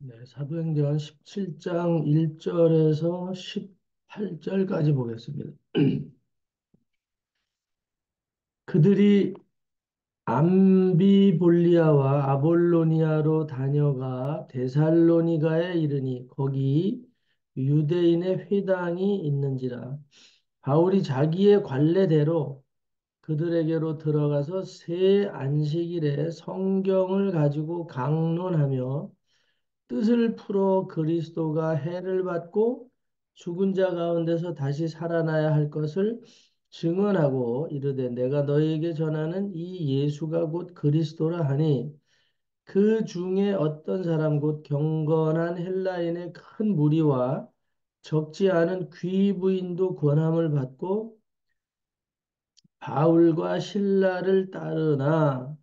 네, 사도행전 17장 1절에서 18절까지 보겠습니다. 그들이 암비볼리아와 아볼로니아로 다녀가 데살로니가에 이르니 거기 유대인의 회당이 있는지라. 바울이 자기의 관례대로 그들에게로 들어가서 새 안식일에 성경을 가지고 강론하며 뜻을 풀어 그리스도가 해를 받고 죽은 자 가운데서 다시 살아나야 할 것을 증언하고 이르되 내가 너희에게 전하는 이 예수가 곧 그리스도라 하니 그 중에 어떤 사람 곧 경건한 헬라인의 큰 무리와 적지 않은 귀부인도 권함을 받고 바울과 신라를 따르나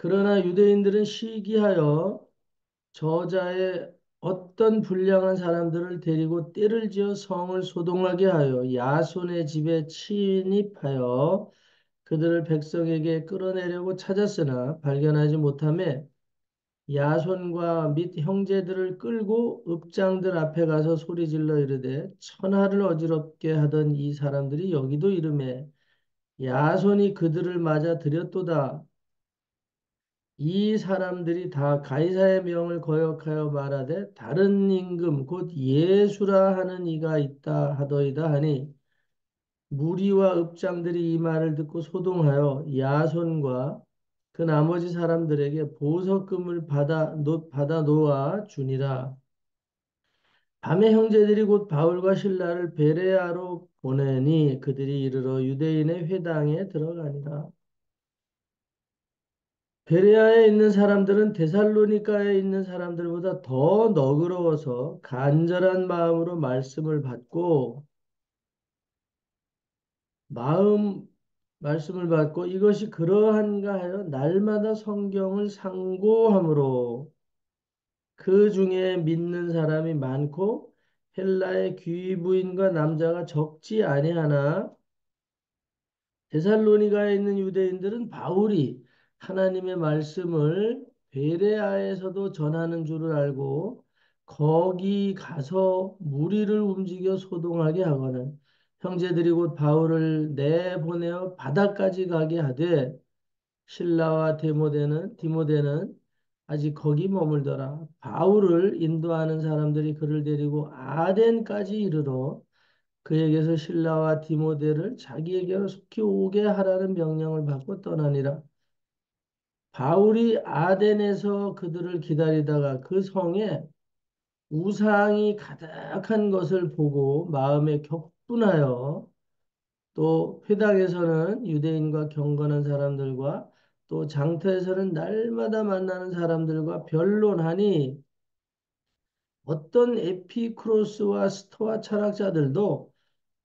그러나 유대인들은 시기하여 저자의 어떤 불량한 사람들을 데리고 떼를 지어 성을 소동하게 하여 야손의 집에 침입하여 그들을 백성에게 끌어내려고 찾았으나 발견하지 못하며 야손과 및 형제들을 끌고 읍장들 앞에 가서 소리질러 이르되 천하를 어지럽게 하던 이 사람들이 여기도 이르매 야손이 그들을 맞아 들였도다. 이 사람들이 다 가이사의 명을 거역하여 말하되 다른 임금 곧 예수라 하는 이가 있다 하더이다 하니 무리와 읍장들이 이 말을 듣고 소동하여 야손과 그 나머지 사람들에게 보석금을 받아 놓아 주니라. 밤에 형제들이 곧 바울과 신라를 베레아로 보내니 그들이 이르러 유대인의 회당에 들어가니라. 베레아에 있는 사람들은 데살로니가에 있는 사람들보다 더 너그러워서 간절한 마음으로 말씀을 받고 마음 말씀을 받고 이것이 그러한가 하여 날마다 성경을 상고함으로 그 중에 믿는 사람이 많고 헬라의 귀부인과 남자가 적지 아니하나 데살로니가에 있는 유대인들은 바울이 하나님의 말씀을 베레아에서도 전하는 줄을 알고 거기 가서 무리를 움직여 소동하게 하거늘 형제들이 곧 바울을 내보내어 바다까지 가게 하되 신라와 디모데는 아직 거기 머물더라. 바울을 인도하는 사람들이 그를 데리고 아덴까지 이르러 그에게서 신라와 디모데를 자기에게로 속히 오게 하라는 명령을 받고 떠나니라. 바울이 아덴에서 그들을 기다리다가 그 성에 우상이 가득한 것을 보고 마음에 격분하여 또 회당에서는 유대인과 경건한 사람들과 또 장터에서는 날마다 만나는 사람들과 변론하니 어떤 에피쿠로스와 스토아 철학자들도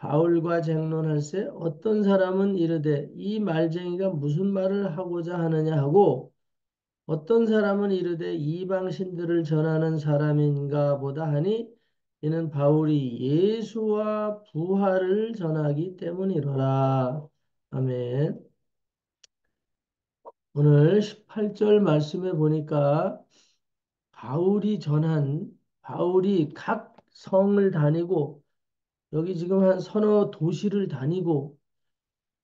바울과 쟁론할세 어떤 사람은 이르되 이 말쟁이가 무슨 말을 하고자 하느냐 하고 어떤 사람은 이르되 이방 신들을 전하는 사람인가 보다 하니 이는 바울이 예수와 부활을 전하기 때문이로라. 아멘. 오늘 18절 말씀에 보니까 바울이 각 성을 다니고 여기 지금 한 서너 도시를 다니고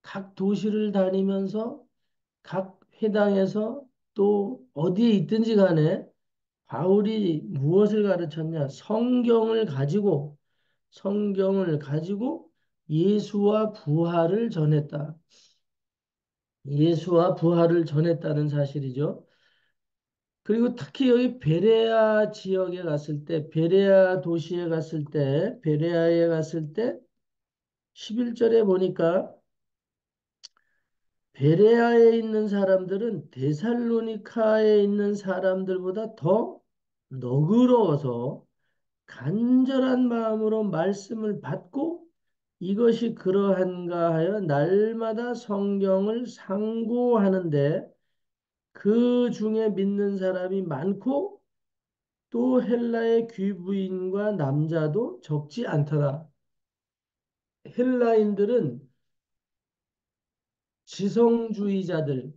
각 도시를 다니면서 각 회당에서 또 어디에 있든지 간에 바울이 무엇을 가르쳤냐? 성경을 가지고 예수와 부활을 전했다. 예수와 부활을 전했다는 사실이죠. 그리고 특히 여기 베레아 지역에 갔을 때, 베레아에 갔을 때 11절에 보니까 베레아에 있는 사람들은 데살로니카에 있는 사람들보다 더 너그러워서 간절한 마음으로 말씀을 받고 이것이 그러한가 하여 날마다 성경을 상고하는데 그 중에 믿는 사람이 많고 또 헬라의 귀부인과 남자도 적지 않더라. 헬라인들은 지성주의자들,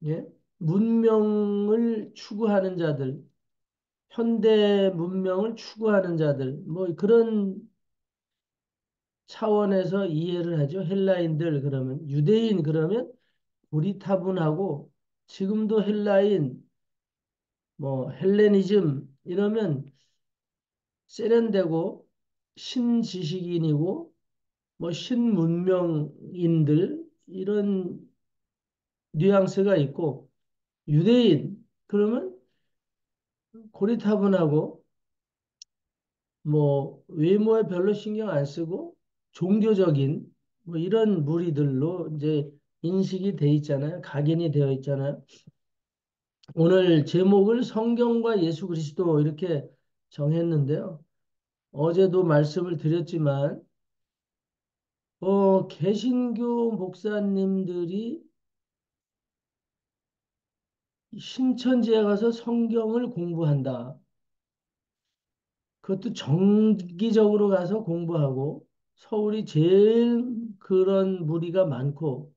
예? 문명을 추구하는 자들, 현대 문명을 추구하는 자들, 뭐 그런 차원에서 이해를 하죠. 헬라인들 그러면 유대인 그러면 고리타분하고 지금도 헬라인 뭐 헬레니즘 이러면 세련되고 신지식인이고 뭐 신문명인들 이런 뉘앙스가 있고 유대인 그러면 고리타분하고 뭐 외모에 별로 신경 안 쓰고 종교적인 뭐 이런 무리들로 이제 인식이 돼 있잖아요. 각인이 되어 있잖아요. 오늘 제목을 성경과 예수 그리스도 이렇게 정했는데요. 어제도 말씀을 드렸지만 개신교 목사님들이 신천지에 가서 성경을 공부한다. 그것도 정기적으로 가서 공부하고 서울이 제일 그런 무리가 많고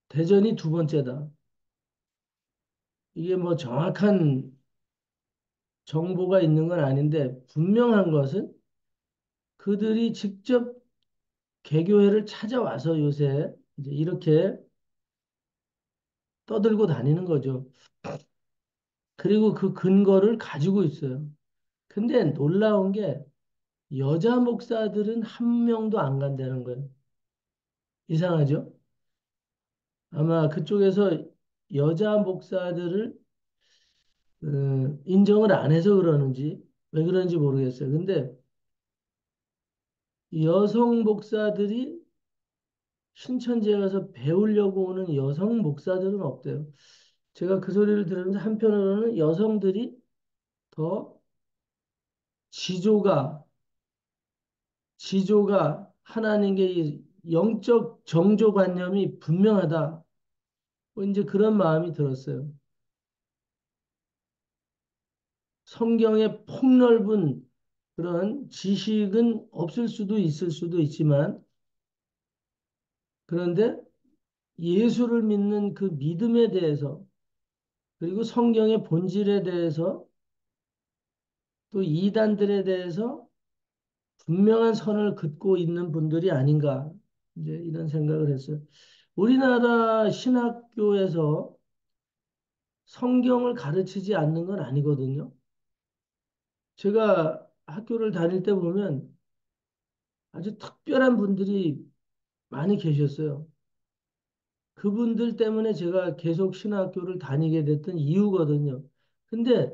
대전이 두 번째다. 이게 뭐 정확한 정보가 있는 건 아닌데 분명한 것은 그들이 직접 개교회를 찾아와서 요새 이제 이렇게 떠들고 다니는 거죠. 그리고 그 근거를 가지고 있어요. 근데 놀라운 게 여자 목사들은 한 명도 안 간다는 거예요. 이상하죠? 아마 그쪽에서 여자 목사들을 인정을 안 해서 그러는지 왜 그런지 모르겠어요. 근데 여성 목사들이 신천지에 가서 배우려고 오는 여성 목사들은 없대요. 제가 그 소리를 들으면서 한편으로는 여성들이 더 지조가 지조가 하나님께 이 영적 정조관념이 분명하다. 뭐 이제 그런 마음이 들었어요. 성경의 폭넓은 그런 지식은 없을 수도 있을 수도 있지만 그런데 예수를 믿는 그 믿음에 대해서 그리고 성경의 본질에 대해서 또 이단들에 대해서 분명한 선을 긋고 있는 분들이 아닌가 이제 이런 생각을 했어요. 우리나라 신학교에서 성경을 가르치지 않는 건 아니거든요. 제가 학교를 다닐 때 보면 아주 특별한 분들이 많이 계셨어요. 그분들 때문에 제가 계속 신학교를 다니게 됐던 이유거든요. 근데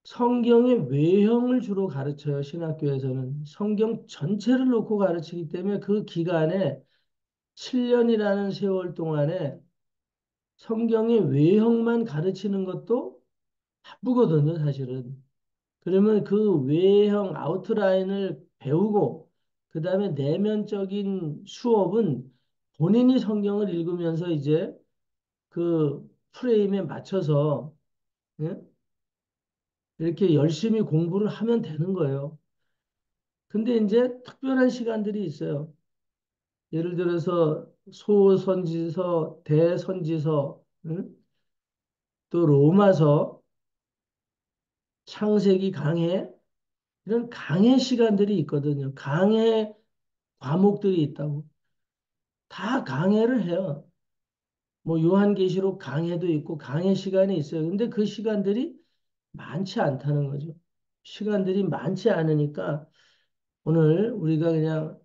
성경의 외형을 주로 가르쳐요, 신학교에서는. 성경 전체를 놓고 가르치기 때문에 그 기간에 7년이라는 세월 동안에 성경의 외형만 가르치는 것도 바쁘거든요, 사실은. 그러면 그 외형 아웃라인을 배우고, 그 다음에 내면적인 수업은 본인이 성경을 읽으면서 이제 그 프레임에 맞춰서 예? 이렇게 열심히 공부를 하면 되는 거예요. 근데 이제 특별한 시간들이 있어요. 예를 들어서 소선지서, 대선지서, 응? 또 로마서, 창세기 강해, 이런 강해 시간들이 있거든요. 강해 과목들이 있다고. 다 강해를 해요. 뭐 요한계시록 강해도 있고 강해 시간이 있어요. 근데 그 시간들이 많지 않다는 거죠. 시간들이 많지 않으니까 오늘 우리가 그냥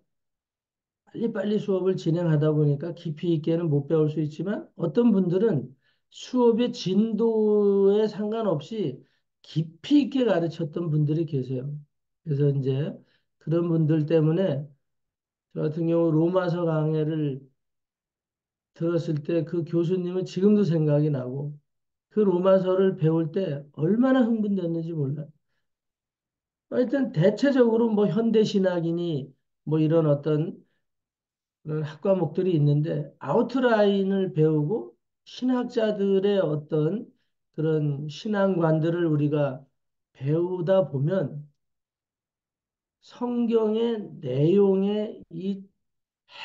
빨리빨리 수업을 진행하다 보니까 깊이 있게는 못 배울 수 있지만 어떤 분들은 수업의 진도에 상관없이 깊이 있게 가르쳤던 분들이 계세요. 그래서 이제 그런 분들 때문에 저 같은 경우 로마서 강해를 들었을 때 그 교수님은 지금도 생각이 나고 그 로마서를 배울 때 얼마나 흥분됐는지 몰라요. 하여튼 대체적으로 뭐 현대신학이니 뭐 이런 어떤 그런 학과목들이 있는데 아우트라인을 배우고 신학자들의 어떤 그런 신앙관들을 우리가 배우다 보면 성경의 내용의 이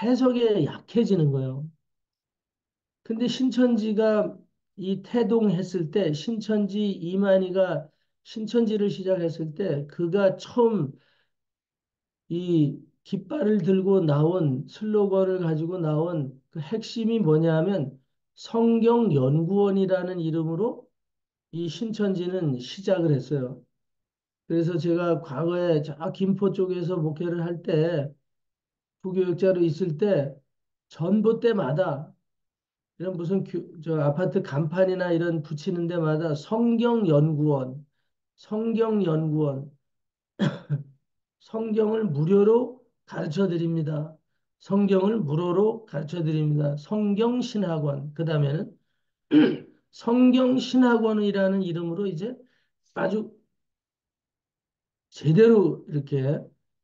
해석에 약해지는 거예요. 근데 신천지가 이 태동했을 때 신천지 이만희가 신천지를 시작했을 때 그가 처음 이 깃발을 들고 나온 슬로건을 가지고 나온 그 핵심이 뭐냐면 성경연구원이라는 이름으로 이 신천지는 시작을 했어요. 그래서 제가 과거에 저 김포 쪽에서 목회를 할 때 부교육자로 있을 때 전봇 때마다 이런 무슨 저 아파트 간판이나 이런 붙이는 데마다 성경연구원, 성경연구원, 성경을 무료로 가르쳐 드립니다. 성경을 무료로 가르쳐 드립니다. 성경신학원. 그다음에는 성경신학원이라는 이름으로 이제 아주 제대로 이렇게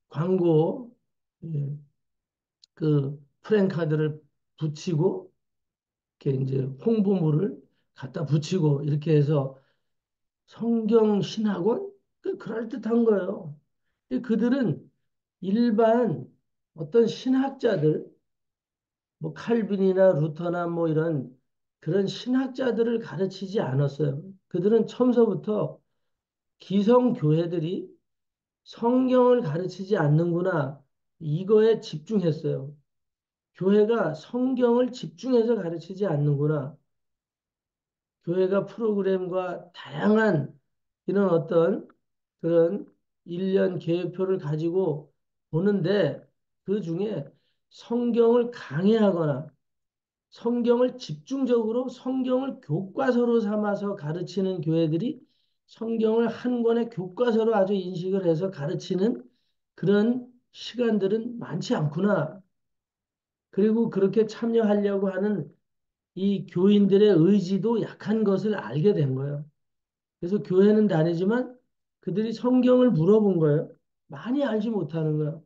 광고 예, 그 프랜카드를 붙이고 이렇게 이제 홍보물을 갖다 붙이고 이렇게 해서 성경신학원 그럴듯한 거예요. 그들은 일반 어떤 신학자들 뭐 칼빈이나 루터나 뭐 이런 그런 신학자들을 가르치지 않았어요. 그들은 처음서부터 기성교회들이 성경을 가르치지 않는구나 이거에 집중했어요. 교회가 성경을 집중해서 가르치지 않는구나. 교회가 프로그램과 다양한 이런 어떤 그런 일련 계획표를 가지고 보는데 그 중에 성경을 강해하거나 성경을 집중적으로 성경을 교과서로 삼아서 가르치는 교회들이 성경을 한 권의 교과서로 아주 인식을 해서 가르치는 그런 시간들은 많지 않구나. 그리고 그렇게 참여하려고 하는 이 교인들의 의지도 약한 것을 알게 된 거예요. 그래서 교회는 다니지만 그들이 성경을 물어본 거예요. 많이 알지 못하는 거예요.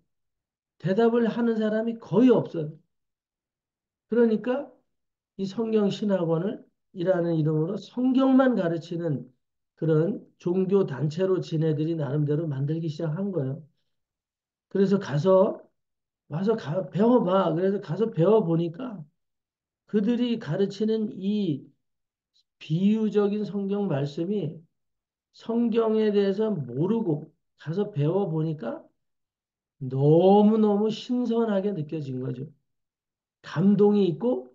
대답을 하는 사람이 거의 없어요. 그러니까 이 성경신학원을 이라는 이름으로 성경만 가르치는 그런 종교 단체로 지네들이 나름대로 만들기 시작한 거예요. 그래서 와서 배워봐. 그래서 가서 배워보니까 그들이 가르치는 이 비유적인 성경 말씀이 성경에 대해서 모르고 가서 배워보니까 너무너무 신선하게 느껴진 거죠. 감동이 있고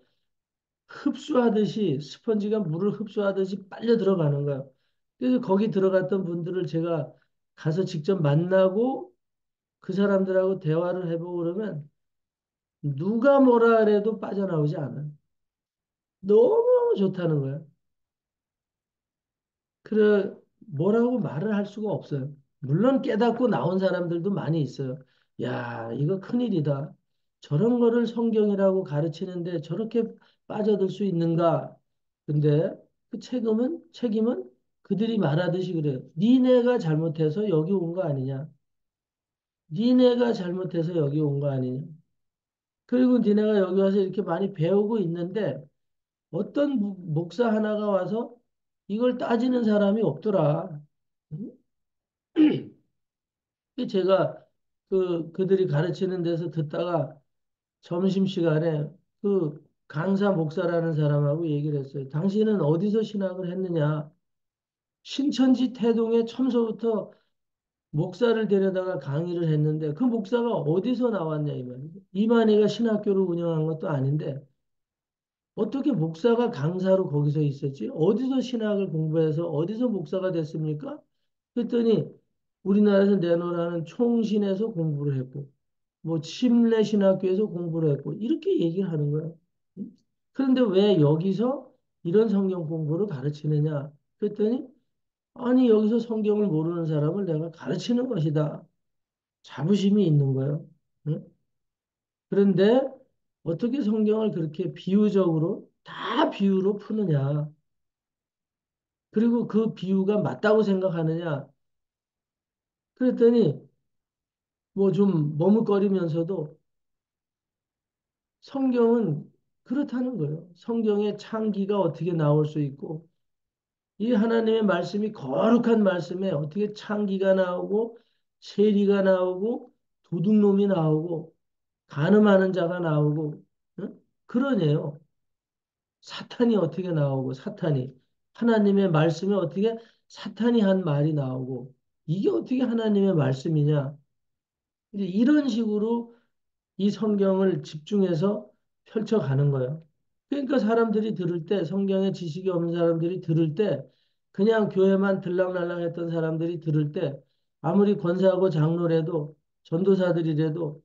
흡수하듯이 스펀지가 물을 흡수하듯이 빨려 들어가는 거예요. 그래서 거기 들어갔던 분들을 제가 가서 직접 만나고 그 사람들하고 대화를 해보고 그러면 누가 뭐라 그래도 빠져나오지 않아요. 너무너무 좋다는 거예요. 그래, 뭐라고 말을 할 수가 없어요. 물론 깨닫고 나온 사람들도 많이 있어요. 야, 이거 큰일이다. 저런 거를 성경이라고 가르치는데 저렇게 빠져들 수 있는가? 근데 그 책임은 그들이 말하듯이 그래요. 니네가 잘못해서 여기 온 거 아니냐? 니네가 잘못해서 여기 온 거 아니냐? 그리고 니네가 여기 와서 이렇게 많이 배우고 있는데 어떤 목사 하나가 와서 이걸 따지는 사람이 없더라. 응? 제가 그들이 가르치는 데서 듣다가 점심시간에 그 강사 목사라는 사람하고 얘기를 했어요. 당신은 어디서 신학을 했느냐? 신천지 태동에 처음서부터 목사를 데려다가 강의를 했는데 그 목사가 어디서 나왔냐 이 말이에요. 이만희가 신학교를 운영한 것도 아닌데 어떻게 목사가 강사로 거기서 있었지? 어디서 신학을 공부해서 어디서 목사가 됐습니까? 그랬더니 우리나라에서 내놓으라는 총신에서 공부를 했고 뭐 침례신학교에서 공부를 했고 이렇게 얘기를 하는 거예요. 응? 그런데 왜 여기서 이런 성경 공부를 가르치느냐? 그랬더니 아니 여기서 성경을 모르는 사람을 내가 가르치는 것이다. 자부심이 있는 거예요. 응? 그런데 어떻게 성경을 그렇게 비유적으로 다 비유로 푸느냐? 그리고 그 비유가 맞다고 생각하느냐? 그랬더니 뭐 좀 머뭇거리면서도 성경은 그렇다는 거예요. 성경의 창기가 어떻게 나올 수 있고 이 하나님의 말씀이 거룩한 말씀에 어떻게 창기가 나오고 세리가 나오고 도둑놈이 나오고 간음하는 자가 나오고 응? 그러네요. 사탄이 어떻게 나오고, 사탄이. 하나님의 말씀에 어떻게 사탄이 한 말이 나오고, 이게 어떻게 하나님의 말씀이냐. 이제 이런 식으로 이 성경을 집중해서 펼쳐가는 거예요. 그러니까 사람들이 들을 때, 성경에 지식이 없는 사람들이 들을 때, 그냥 교회만 들락날락 했던 사람들이 들을 때, 아무리 권사하고 장로라도, 전도사들이라도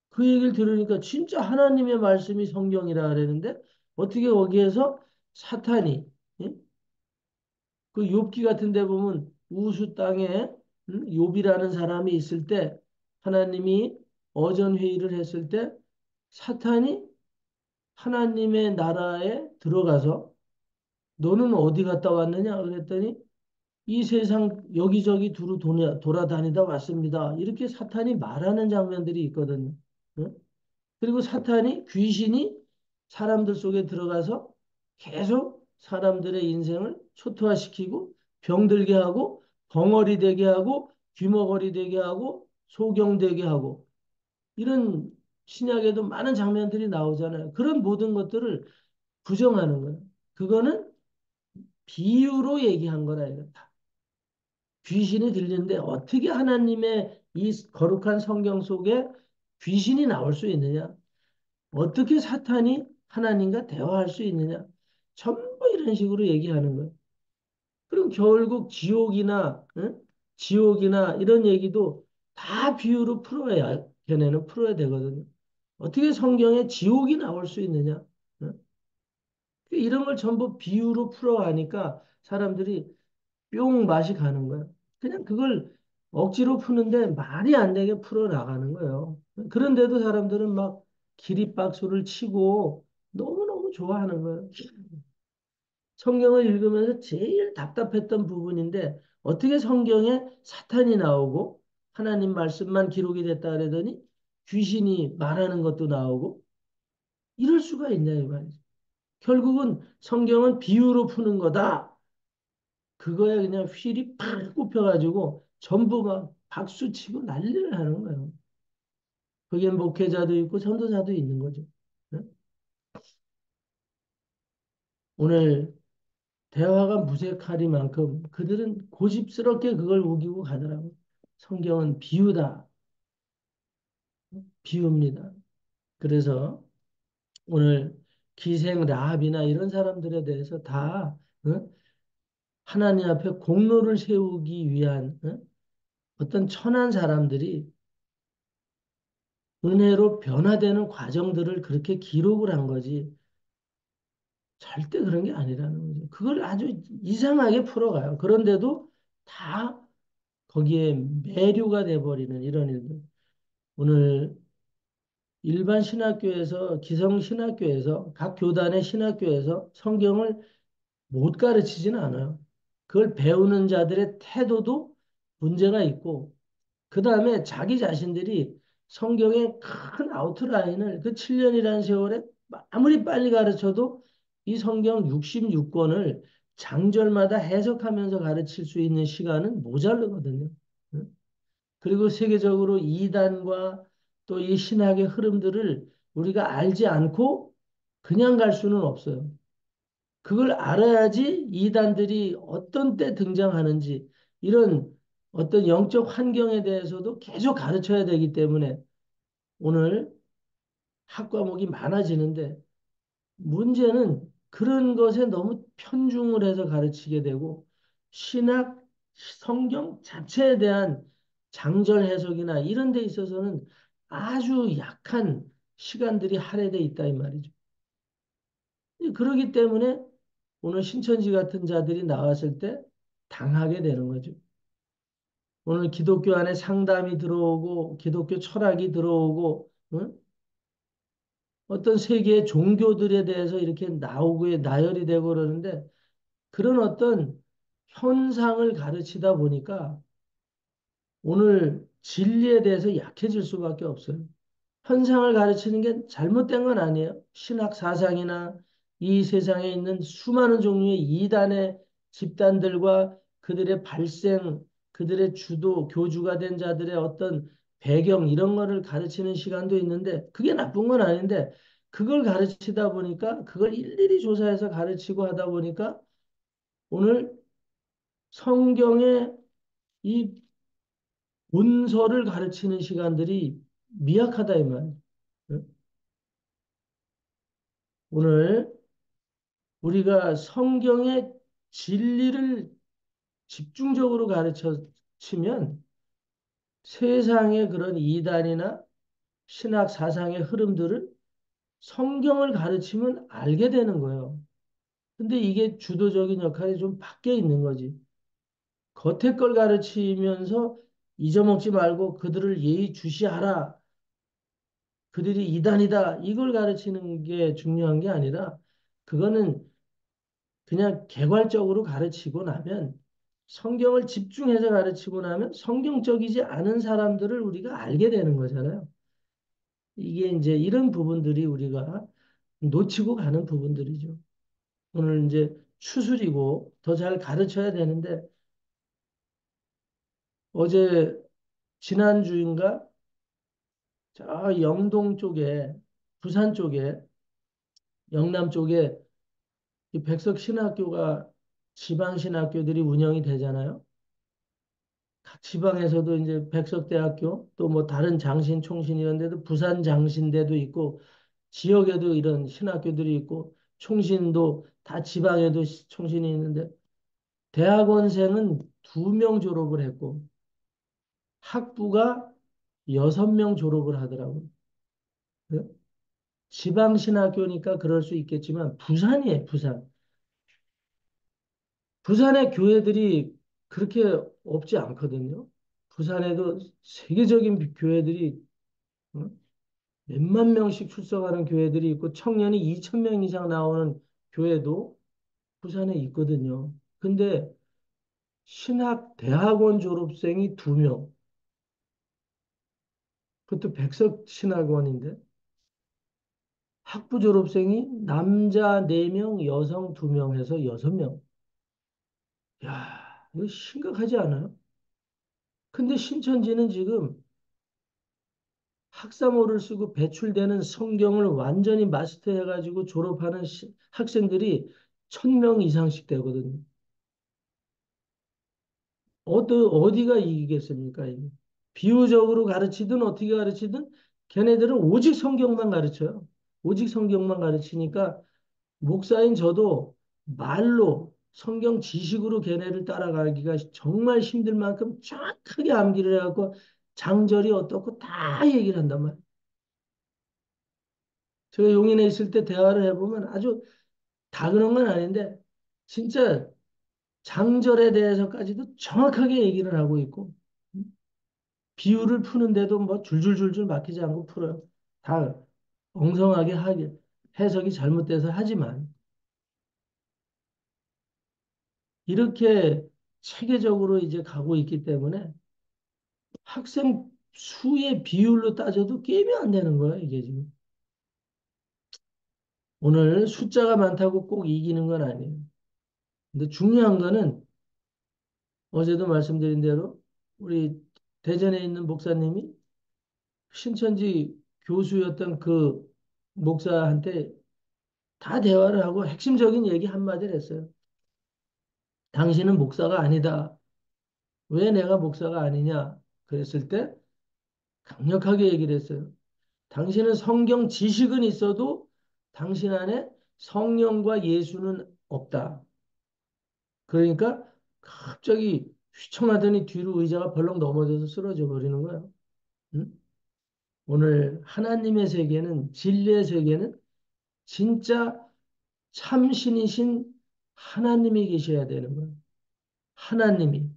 그 얘기를 들으니까 진짜 하나님의 말씀이 성경이라 그러는데, 어떻게 거기에서 사탄이, 예? 그 욥기 같은 데 보면 우수 땅에 욥이라는 사람이 있을 때 하나님이 어전 회의를 했을 때 사탄이 하나님의 나라에 들어가서 너는 어디 갔다 왔느냐 그랬더니 이 세상 여기저기 두루 돌아다니다 왔습니다. 이렇게 사탄이 말하는 장면들이 있거든요. 응? 그리고 사탄이 귀신이 사람들 속에 들어가서 계속 사람들의 인생을 초토화시키고 병들게 하고 벙어리 되게 하고 귀머거리 되게 하고 소경되게 하고 이런 신약에도 많은 장면들이 나오잖아요. 그런 모든 것들을 부정하는 거예요. 그거는 비유로 얘기한 거라 이거다. 귀신이 들리는데 어떻게 하나님의 이 거룩한 성경 속에 귀신이 나올 수 있느냐? 어떻게 사탄이 하나님과 대화할 수 있느냐? 전부 이런 식으로 얘기하는 거예요. 그럼 결국 지옥이나, 응? 지옥이나 이런 얘기도 다 비유로 풀어야, 걔네는 풀어야 되거든요. 어떻게 성경에 지옥이 나올 수 있느냐? 응? 이런 걸 전부 비유로 풀어가니까 사람들이 뿅 맛이 가는 거예요. 그냥 그걸 억지로 푸는데 말이 안 되게 풀어나가는 거예요. 그런데도 사람들은 막 기립박수를 치고 너무너무 좋아하는 거예요. 성경을 읽으면서 제일 답답했던 부분인데 어떻게 성경에 사탄이 나오고 하나님 말씀만 기록이 됐다 그러더니 귀신이 말하는 것도 나오고 이럴 수가 있냐 이 말이죠. 결국은 성경은 비유로 푸는 거다. 그거에 그냥 휠이 팍 꼽혀가지고 전부 막 박수 치고 난리를 하는 거예요. 거기엔 목회자도 있고 전도자도 있는 거죠. 응? 오늘 대화가 무색하리만큼 그들은 고집스럽게 그걸 우기고 가더라고. 성경은 비유다. 비유입니다. 그래서 오늘 기생 라합이나 이런 사람들에 대해서 다 응? 하나님 앞에 공로를 세우기 위한 응? 어떤 천한 사람들이 은혜로 변화되는 과정들을 그렇게 기록을 한 거지. 절대 그런 게 아니라는 거죠. 그걸 아주 이상하게 풀어가요. 그런데도 다 거기에 매료가 돼버리는 이런 일들. 오늘 일반 신학교에서, 기성 신학교에서, 각 교단의 신학교에서 성경을 못 가르치지는 않아요. 그걸 배우는 자들의 태도도 문제가 있고, 그 다음에 자기 자신들이 성경의 큰 아웃라인을 그 7년이라는 세월에 아무리 빨리 가르쳐도 이 성경 66권을 장절마다 해석하면서 가르칠 수 있는 시간은 모자르거든요. 응? 그리고 세계적으로 이단과 또 이 신학의 흐름들을 우리가 알지 않고 그냥 갈 수는 없어요. 그걸 알아야지 이단들이 어떤 때 등장하는지 이런 어떤 영적 환경에 대해서도 계속 가르쳐야 되기 때문에 오늘 학과목이 많아지는데 문제는 그런 것에 너무 편중을 해서 가르치게 되고 신학, 성경 자체에 대한 장절 해석이나 이런 데 있어서는 아주 약한 시간들이 할애돼 있다 이 말이죠. 그러기 때문에 오늘 신천지 같은 자들이 나왔을 때 당하게 되는 거죠. 오늘 기독교 안에 상담이 들어오고 기독교 철학이 들어오고 응? 어떤 세계의 종교들에 대해서 이렇게 나오고 나열이 되고 그러는데 그런 어떤 현상을 가르치다 보니까 오늘 진리에 대해서 약해질 수밖에 없어요. 현상을 가르치는 게 잘못된 건 아니에요. 신학 사상이나 이 세상에 있는 수많은 종류의 이단의 집단들과 그들의 발생, 그들의 주도, 교주가 된 자들의 어떤 배경 이런 거를 가르치는 시간도 있는데 그게 나쁜 건 아닌데 그걸 가르치다 보니까 그걸 일일이 조사해서 가르치고 하다 보니까 오늘 성경의 이 본서를 가르치는 시간들이 미약하다 이 말. 오늘 우리가 성경의 진리를 집중적으로 가르쳐 치면 세상의 그런 이단이나 신학 사상의 흐름들을 성경을 가르치면 알게 되는 거예요. 근데 이게 주도적인 역할이 좀 밖에 있는 거지. 겉에 걸 가르치면서 잊어먹지 말고 그들을 예의주시하라. 그들이 이단이다. 이걸 가르치는 게 중요한 게 아니라 그거는 그냥 개괄적으로 가르치고 나면 성경을 집중해서 가르치고 나면 성경적이지 않은 사람들을 우리가 알게 되는 거잖아요. 이게 이제 이런 부분들이 우리가 놓치고 가는 부분들이죠. 오늘 이제 추술이고 더 잘 가르쳐야 되는데 어제 지난주인가 저 영동 쪽에 부산 쪽에 영남 쪽에 이 백석 신학교가 지방 신학교들이 운영이 되잖아요. 각 지방에서도 이제 백석대학교 또 뭐 다른 장신, 총신 이런 데도 부산 장신대도 있고 지역에도 이런 신학교들이 있고 총신도 다 지방에도 총신이 있는데 대학원생은 2명 졸업을 했고 학부가 6명 졸업을 하더라고요. 그래요? 지방 신학교니까 그럴 수 있겠지만 부산이에요, 부산. 부산의 교회들이 그렇게 없지 않거든요. 부산에도 세계적인 교회들이 어? 몇만 명씩 출석하는 교회들이 있고 청년이 2천 명 이상 나오는 교회도 부산에 있거든요. 근데 신학 대학원 졸업생이 2명, 그것도 백석 신학원인데 학부 졸업생이 남자 4명, 여성 2명 해서 6명. 야, 이거 심각하지 않아요? 근데 신천지는 지금 학사모를 쓰고 배출되는 성경을 완전히 마스터해가지고 졸업하는 학생들이 1,000명 이상씩 되거든요. 어디가 이기겠습니까? 이게? 비유적으로 가르치든 어떻게 가르치든 걔네들은 오직 성경만 가르쳐요. 오직 성경만 가르치니까 목사인 저도 말로 성경 지식으로 걔네를 따라가기가 정말 힘들 만큼 정확하게 암기를 해갖고 장절이 어떻고 다 얘기를 한단 말이에요. 제가 용인에 있을 때 대화를 해보면 아주 다 그런 건 아닌데 진짜 장절에 대해서까지도 정확하게 얘기를 하고 있고 비유를 푸는데도 뭐 줄줄줄줄 막히지 않고 풀어요. 다 엉성하게 하게 해석이 잘못돼서 하지만 이렇게 체계적으로 이제 가고 있기 때문에 학생 수의 비율로 따져도 게임이 안 되는 거예요, 이게 지금. 오늘 숫자가 많다고 꼭 이기는 건 아니에요. 근데 중요한 거는 어제도 말씀드린 대로 우리 대전에 있는 목사님이 신천지 교수였던 그 목사한테 다 대화를 하고 핵심적인 얘기 한마디를 했어요. 당신은 목사가 아니다. 왜 내가 목사가 아니냐? 그랬을 때 강력하게 얘기를 했어요. 당신은 성경 지식은 있어도 당신 안에 성령과 예수는 없다. 그러니까 갑자기 휘청하더니 뒤로 의자가 벌렁 넘어져서 쓰러져 버리는 거예요. 응? 오늘 하나님의 세계는 진리의 세계는 진짜 참신이신 하나님이 계셔야 되는 거예요. 하나님이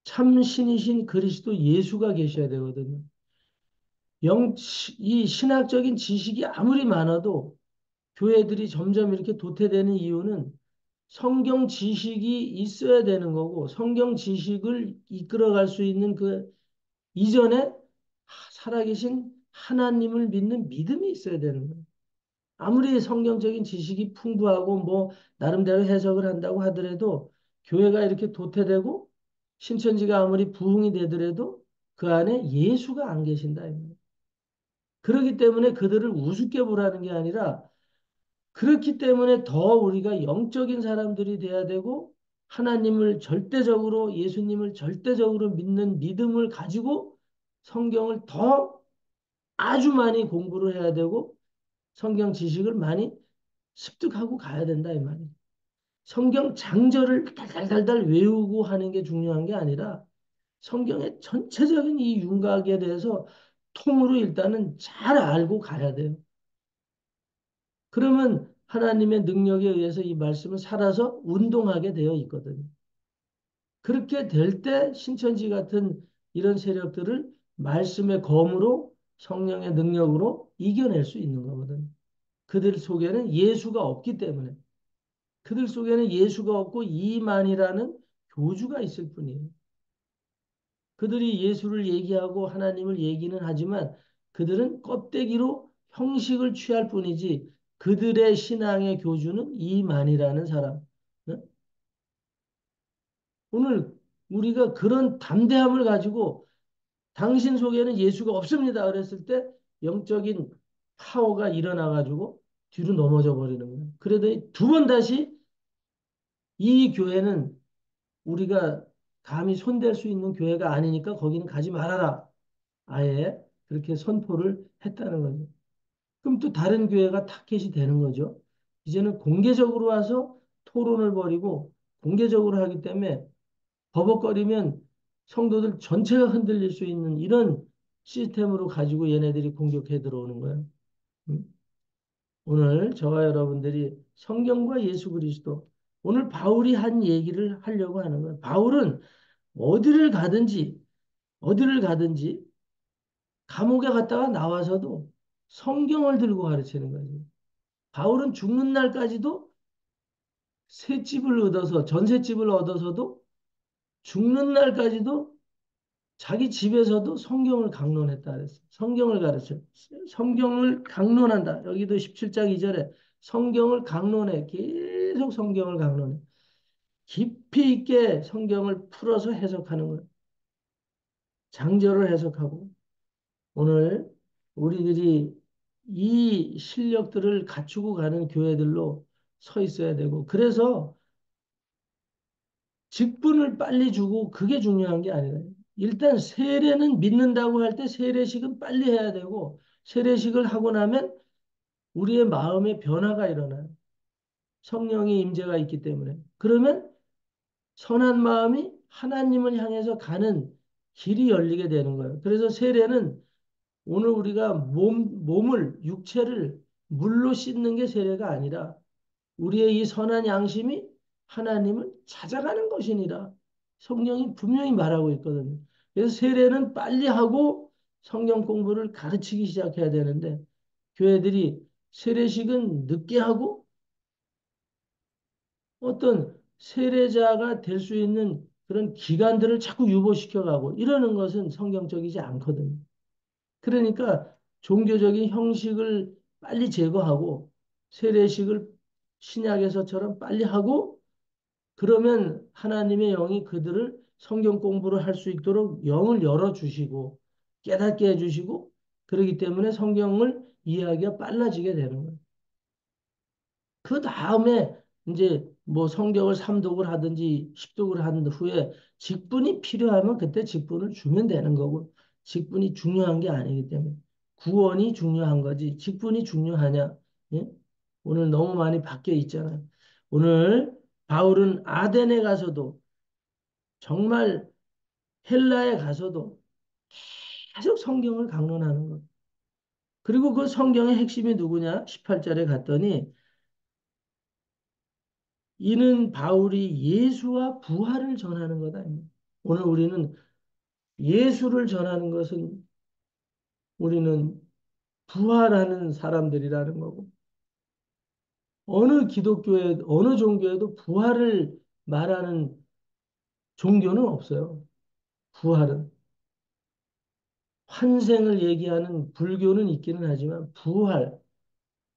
참신이신 그리스도 예수가 계셔야 되거든요. 이 신학적인 지식이 아무리 많아도 교회들이 점점 이렇게 도태되는 이유는 성경 지식이 있어야 되는 거고 성경 지식을 이끌어갈 수 있는 그 이전에 살아계신 하나님을 믿는 믿음이 있어야 되는 거예요. 아무리 성경적인 지식이 풍부하고 뭐 나름대로 해석을 한다고 하더라도 교회가 이렇게 도태되고 신천지가 아무리 부흥이 되더라도 그 안에 예수가 안 계신다. 그렇기 때문에 그들을 우습게 보라는 게 아니라 그렇기 때문에 더 우리가 영적인 사람들이 돼야 되고 하나님을 절대적으로 예수님을 절대적으로 믿는 믿음을 가지고 성경을 더 아주 많이 공부를 해야 되고 성경 지식을 많이 습득하고 가야 된다 이 말이에요. 성경 장절을 달달달달 외우고 하는 게 중요한 게 아니라 성경의 전체적인 이 윤곽에 대해서 통으로 일단은 잘 알고 가야 돼요. 그러면 하나님의 능력에 의해서 이 말씀을 살아서 운동하게 되어 있거든요. 그렇게 될 때 신천지 같은 이런 세력들을 말씀의 검으로 성령의 능력으로 이겨낼 수 있는 거거든요. 그들 속에는 예수가 없기 때문에. 그들 속에는 예수가 없고 이만이라는 교주가 있을 뿐이에요. 그들이 예수를 얘기하고 하나님을 얘기는 하지만 그들은 껍데기로 형식을 취할 뿐이지 그들의 신앙의 교주는 이만이라는 사람. 응? 오늘 우리가 그런 담대함을 가지고 당신 속에는 예수가 없습니다. 그랬을 때 영적인 파워가 일어나가지고 뒤로 넘어져 버리는 거예요. 그러더니 두 번 다시 이 교회는 우리가 감히 손댈 수 있는 교회가 아니니까 거기는 가지 말아라. 아예 그렇게 선포를 했다는 거죠. 그럼 또 다른 교회가 타켓이 되는 거죠. 이제는 공개적으로 와서 토론을 벌이고 공개적으로 하기 때문에 버벅거리면 성도들 전체가 흔들릴 수 있는 이런 시스템으로 가지고 얘네들이 공격해 들어오는 거예요. 음? 오늘 저와 여러분들이 성경과 예수 그리스도 오늘 바울이 한 얘기를 하려고 하는 거예요. 바울은 어디를 가든지 어디를 가든지 감옥에 갔다가 나와서도 성경을 들고 가르치는 거죠. 바울은 죽는 날까지도 새 집을 얻어서 전셋집을 얻어서도 죽는 날까지도 자기 집에서도 성경을 강론했다 그랬어요. 성경을 가르쳐. 성경을 강론한다. 여기도 17장 2절에 성경을 강론해. 계속 성경을 강론해. 깊이 있게 성경을 풀어서 해석하는 거예요. 장절을 해석하고 오늘 우리들이 이 실력들을 갖추고 가는 교회들로 서 있어야 되고 그래서 직분을 빨리 주고 그게 중요한 게 아니라 일단 세례는 믿는다고 할 때 세례식은 빨리 해야 되고 세례식을 하고 나면 우리의 마음의 변화가 일어나요. 성령의 임재가 있기 때문에. 그러면 선한 마음이 하나님을 향해서 가는 길이 열리게 되는 거예요. 그래서 세례는 오늘 우리가 몸을, 육체를 물로 씻는 게 세례가 아니라 우리의 이 선한 양심이 하나님을 찾아가는 것이니라. 성경이 분명히 말하고 있거든요. 그래서 세례는 빨리 하고 성경 공부를 가르치기 시작해야 되는데 교회들이 세례식은 늦게 하고 어떤 세례자가 될 수 있는 그런 기간들을 자꾸 유보시켜 가고 이러는 것은 성경적이지 않거든요. 그러니까 종교적인 형식을 빨리 제거하고 세례식을 신약에서처럼 빨리 하고 그러면 하나님의 영이 그들을 성경 공부를 할 수 있도록 영을 열어주시고 깨닫게 해주시고 그러기 때문에 성경을 이해하기가 빨라지게 되는 거예요. 그 다음에 이제 뭐 성경을 3독을 하든지 10독을 한 후에 직분이 필요하면 그때 직분을 주면 되는 거고 직분이 중요한 게 아니기 때문에 구원이 중요한 거지 직분이 중요하냐? 예? 오늘 너무 많이 바뀌어 있잖아요. 오늘 바울은 아덴에 가서도 정말 헬라에 가서도 계속 성경을 강론하는 거. 그리고 그 성경의 핵심이 누구냐? 18절에 갔더니 이는 바울이 예수와 부활을 전하는 거다. 오늘 우리는 예수를 전하는 것은 우리는 부활하는 사람들이라는 거고 어느 기독교에 어느 종교에도 부활을 말하는 종교는 없어요. 부활은 환생을 얘기하는 불교는 있기는 하지만 부활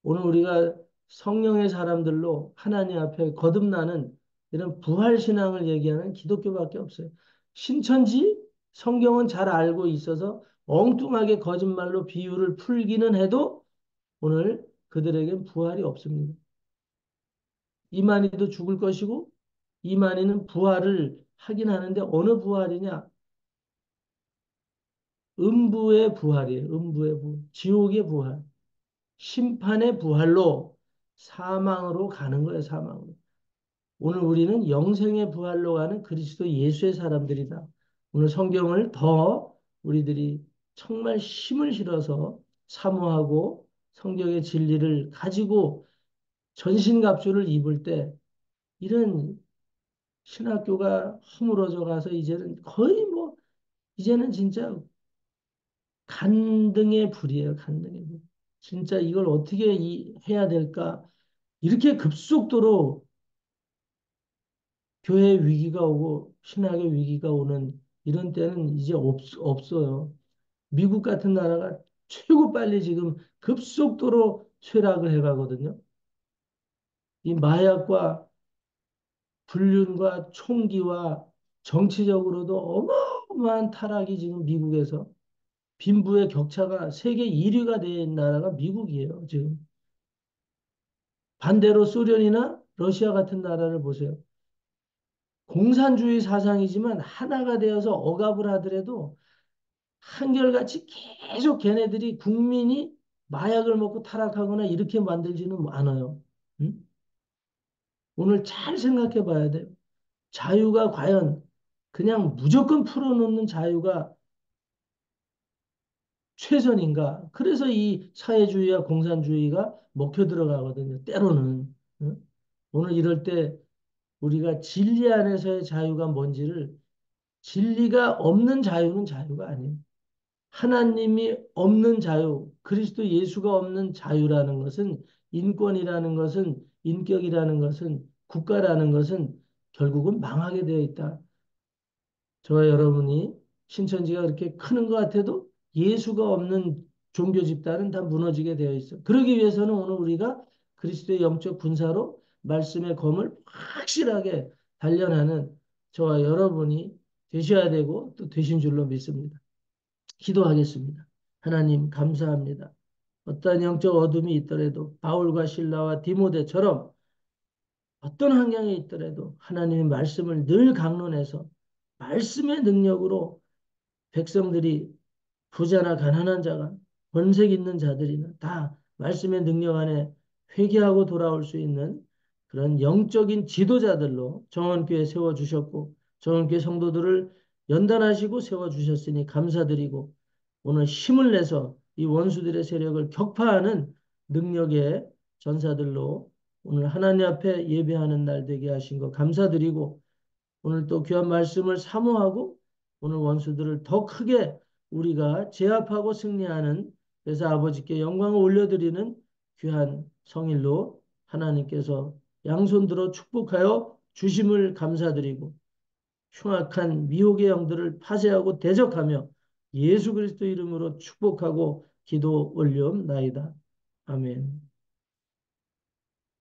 오늘 우리가 성령의 사람들로 하나님 앞에 거듭나는 이런 부활 신앙을 얘기하는 기독교밖에 없어요. 신천지 성경은 잘 알고 있어서 엉뚱하게 거짓말로 비유를 풀기는 해도 오늘 그들에겐 부활이 없습니다. 이만희도 죽을 것이고 이만희는 부활을 하긴 하는데 어느 부활이냐? 음부의 부활이에요. 음부의 부활. 지옥의 부활. 심판의 부활로 사망으로 가는 거예요. 사망으로. 오늘 우리는 영생의 부활로 가는 그리스도 예수의 사람들이다. 오늘 성경을 더 우리들이 정말 힘을 실어서 사모하고 성경의 진리를 가지고 전신갑주를 입을 때 이런 신학교가 허물어져 가서 이제는 거의 뭐 이제는 진짜 간등의 불이에요. 간등의 불. 진짜 이걸 어떻게 해야 될까? 이렇게 급속도로 교회 위기가 오고 신학의 위기가 오는 이런 때는 이제 없어요. 미국 같은 나라가 최고 빨리 지금 급속도로 쇠락을 해가거든요. 이 마약과 불륜과 총기와 정치적으로도 어마어마한 타락이 지금 미국에서 빈부의 격차가 세계 1위가 된 나라가 미국이에요, 지금. 반대로 소련이나 러시아 같은 나라를 보세요. 공산주의 사상이지만 하나가 되어서 억압을 하더라도 한결같이 계속 걔네들이 국민이 마약을 먹고 타락하거나 이렇게 만들지는 않아요. 응? 오늘 잘 생각해 봐야 돼요. 자유가 과연 그냥 무조건 풀어놓는 자유가 최선인가? 그래서 이 사회주의와 공산주의가 먹혀 들어가거든요. 때로는. 응? 오늘 이럴 때 우리가 진리 안에서의 자유가 뭔지를 진리가 없는 자유는 자유가 아니에요. 하나님이 없는 자유, 그리스도 예수가 없는 자유라는 것은 인권이라는 것은 인격이라는 것은 국가라는 것은 결국은 망하게 되어 있다. 저와 여러분이 신천지가 그렇게 크는 것 같아도 예수가 없는 종교 집단은 다 무너지게 되어 있어. 그러기 위해서는 오늘 우리가 그리스도의 영적 군사로 말씀의 검을 확실하게 단련하는 저와 여러분이 되셔야 되고 또 되신 줄로 믿습니다. 기도하겠습니다. 하나님 감사합니다. 어떤 영적 어둠이 있더라도 바울과 실라와 디모데처럼 어떤 환경에 있더라도 하나님의 말씀을 늘 강론해서 말씀의 능력으로 백성들이 부자나 가난한 자가 권색 있는 자들이나 다 말씀의 능력 안에 회개하고 돌아올 수 있는 그런 영적인 지도자들로 정원교회 세워주셨고 정원교회 성도들을 연단하시고 세워주셨으니 감사드리고 오늘 힘을 내서 이 원수들의 세력을 격파하는 능력의 전사들로 오늘 하나님 앞에 예배하는 날 되게 하신 거 감사드리고 오늘 또 귀한 말씀을 사모하고 오늘 원수들을 더 크게 우리가 제압하고 승리하는 그래서 아버지께 영광을 올려드리는 귀한 성일로 하나님께서 양손 들어 축복하여 주심을 감사드리고 흉악한 미혹의 영들을 파쇄하고 대적하며 예수 그리스도 이름으로 축복하고 기도 올리옵나이다. 아멘.